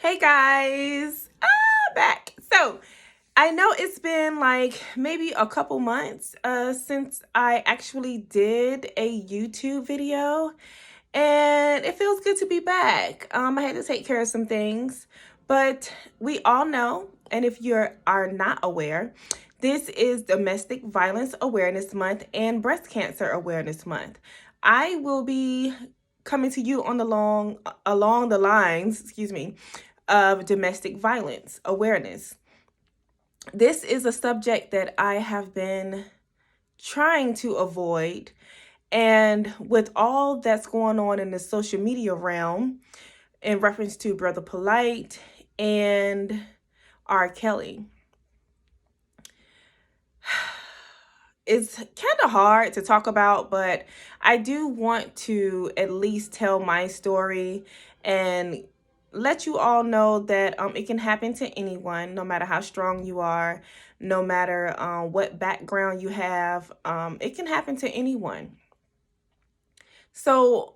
Hey guys, back. So I know it's been like maybe a couple months since I actually did a YouTube video, and it feels good to be back. I had to take care of some things, but we all know, and if you are not aware, this is Domestic Violence Awareness Month and Breast Cancer Awareness Month. I will be coming to you on along the lines, of domestic violence awareness. This is a subject that I have been trying to avoid, and with all that's going on in the social media realm in reference to Brother Polite and R. Kelly, it's kind of hard to talk about, but I do want to at least tell my story and let you all know that it can happen to anyone, no matter how strong you are, no matter what background you have. It can happen to anyone. So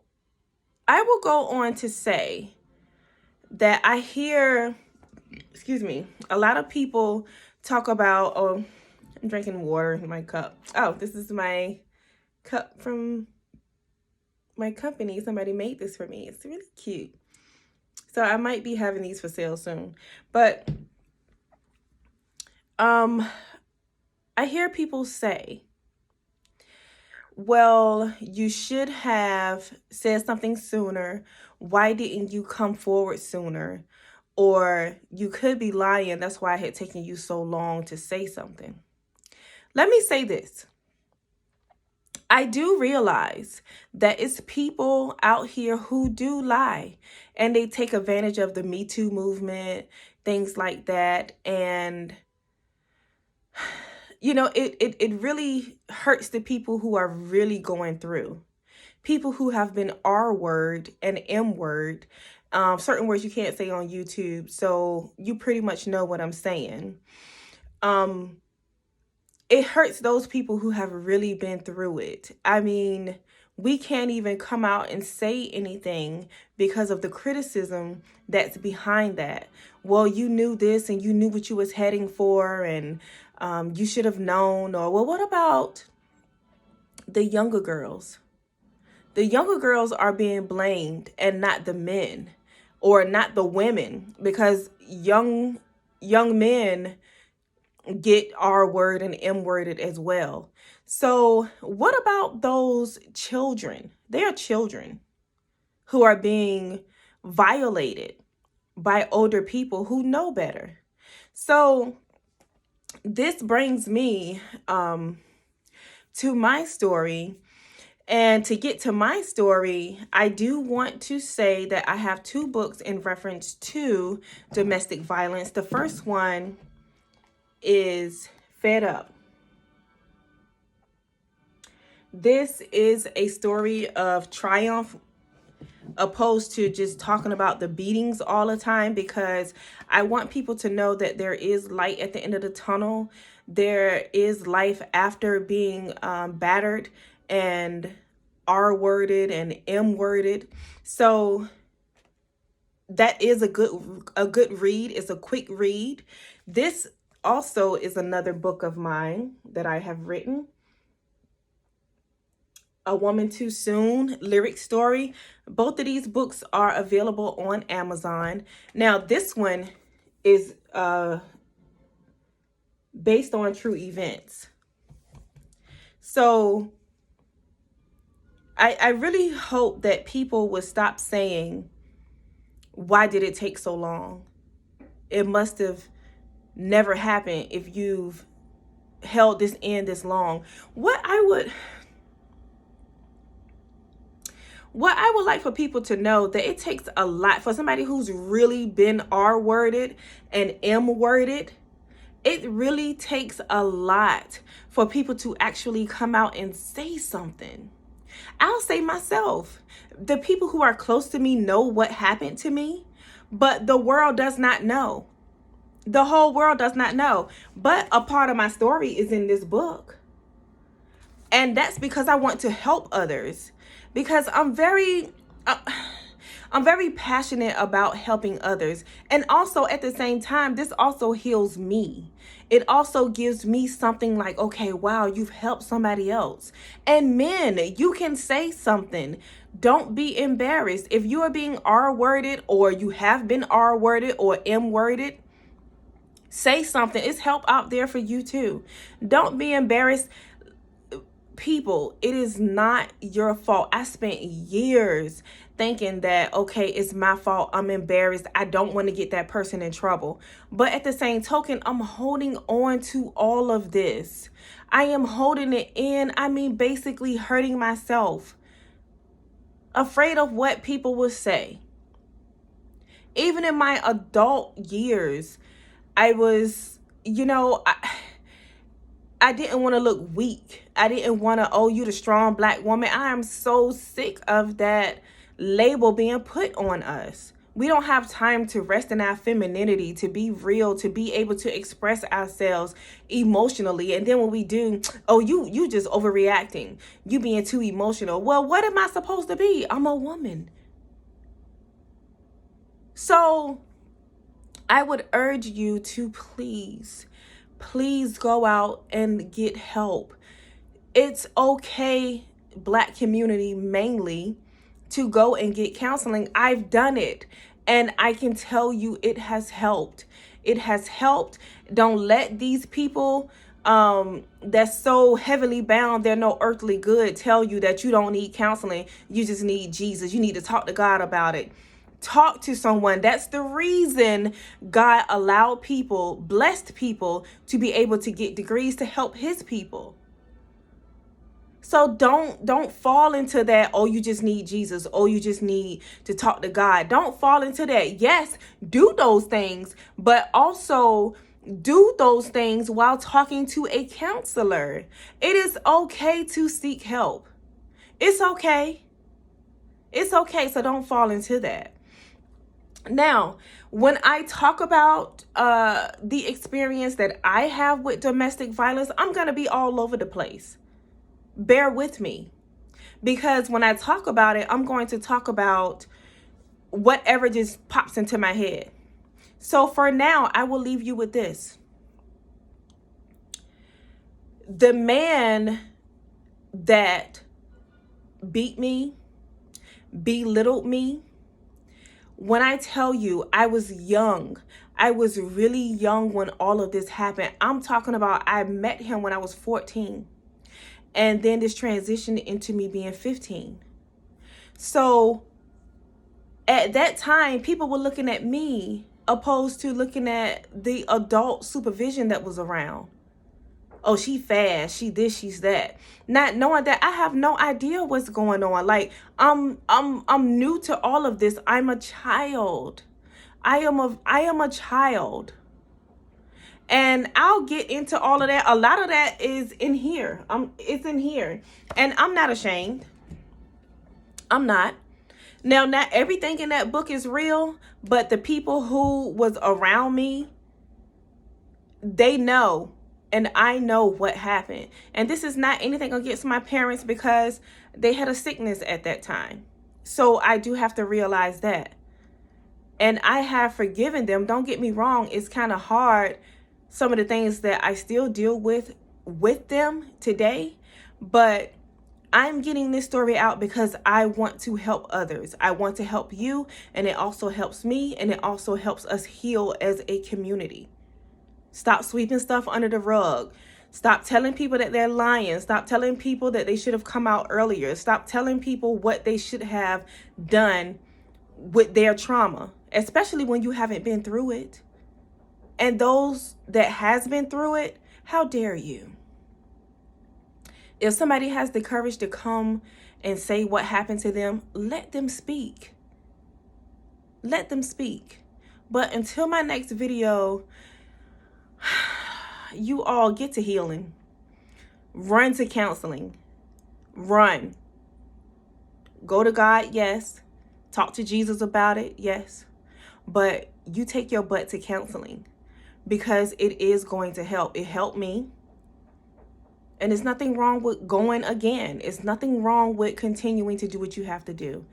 I will go on to say that I hear, a lot of people talk about, oh, I'm drinking water in my cup. Oh, this is my cup from my company. Somebody made this for me. It's really cute. So I might be having these for sale soon. But I hear people say, well, you should have said something sooner. Why didn't you come forward sooner? Or you could be lying. That's why it had taken you so long to say something. Let me say this. I do realize that it's people out here who do lie, and they take advantage of the Me Too movement, things like that. And, you know, it really hurts the people who are really going through. People who have been R word and M word, certain words you can't say on YouTube. So you pretty much know what I'm saying. It hurts those people who have really been through it. I mean, we can't even come out and say anything because of the criticism that's behind that. Well, you knew this and you knew what you was heading for, and you should have known. Or, well, what about the younger girls? The younger girls are being blamed and not the men or not the women, because young men get R word and M worded as well. So what about those children? They are children who are being violated by older people who know better. So this brings me to my story. And to get to my story, I do want to say that I have two books in reference to domestic violence. The first one is Fed Up. This is a story of triumph opposed to just talking about the beatings all the time, because I want people to know that there is light at the end of the tunnel. There is life after being battered and R-worded and M-worded. So that is a good read. It's a quick read. This also is another book of mine that I have written. A Woman Too Soon, Lyric Story. Both of these books are available on Amazon. Now, this one is based on true events. So I really hope that people would stop saying, why did it take so long? It must have never happened if you've held this in this long. What I would like for people to know, that it takes a lot for somebody who's really been R-worded and M-worded. It really takes a lot for people to actually come out and say something. I'll say myself, the people who are close to me know what happened to me, but the world does not know. The whole world does not know. But a part of my story is in this book. And that's because I want to help others. Because I'm very I'm very passionate about helping others. And also at the same time, this also heals me. It also gives me something like, okay, wow, you've helped somebody else. And men, you can say something. Don't be embarrassed. If you are being R-worded, or you have been R-worded or M-worded, say something. It's help out there for you too. Don't be embarrassed. People, it is not your fault. I spent years thinking that, okay, it's my fault. I'm embarrassed. I don't want to get that person in trouble. But at the same token, I'm holding on to all of this. I am holding it in. I mean, basically hurting myself. Afraid of what people will say. Even in my adult years, I was, I didn't want to look weak. I didn't want to, oh, you the strong black woman. I am so sick of that label being put on us. We don't have time to rest in our femininity, to be real, to be able to express ourselves emotionally. And then when we do, oh, you just overreacting. You being too emotional. Well, what am I supposed to be? I'm a woman. So I would urge you to please go out and get help. It's okay, Black community mainly, to go and get counseling. I've done it, and I can tell you it has helped. It has helped. Don't let these people that's so heavily bound, they're no earthly good, tell you that you don't need counseling. You just need Jesus. You need to talk to God about it. Talk to someone. That's the reason God allowed people, blessed people, to be able to get degrees to help his people. So don't fall into that, oh, you just need Jesus, oh, you just need to talk to God. Don't fall into that. Yes, do those things, but also do those things while talking to a counselor. It is okay to seek help. It's okay. It's okay. So don't fall into that. Now, when I talk about the experience that I have with domestic violence, I'm going to be all over the place. Bear with me, because when I talk about it, I'm going to talk about whatever just pops into my head. So for now, I will leave you with this. The man that beat me, belittled me, when I tell you I was young, I was really young when all of this happened. I'm talking about I met him when I was 14. And then this transitioned into me being 15. So at that time, people were looking at me opposed to looking at the adult supervision that was around. Oh, she fast, she this, she's that. Not knowing that I have no idea what's going on. Like I'm new to all of this. I'm a child. I am a child. And I'll get into all of that. A lot of that is in here. It's in here. And I'm not ashamed. I'm not. Now, not everything in that book is real, but the people who was around me, they know. And I know what happened. And this is not anything against my parents, because they had a sickness at that time. So I do have to realize that. And I have forgiven them. Don't get me wrong. It's kind of hard, some of the things that I still deal with them today. But I'm getting this story out because I want to help others. I want to help you. And it also helps me. And it also helps us heal as a community. Stop sweeping stuff under the rug. Stop telling people that they're lying. Stop telling people that they should have come out earlier. Stop telling people what they should have done with their trauma, especially when you haven't been through it. And those that has been through it, how dare you? If somebody has the courage to come and say what happened to them, let them speak. Let them speak. But until my next video, you all get to healing. Run to counseling. Run. Go to God, yes. Talk to Jesus about it, yes. But you take your butt to counseling, because it is going to help. It helped me. And there's nothing wrong with going again. It's nothing wrong with continuing to do what you have to do.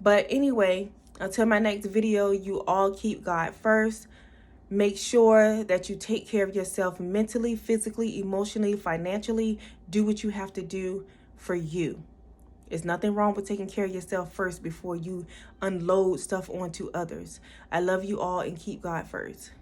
But anyway, Until my next video, you all keep God first. Make sure that you take care of yourself mentally, physically, emotionally, financially. Do what you have to do for you. There's nothing wrong with taking care of yourself first before you unload stuff onto others. I love you all and keep God first.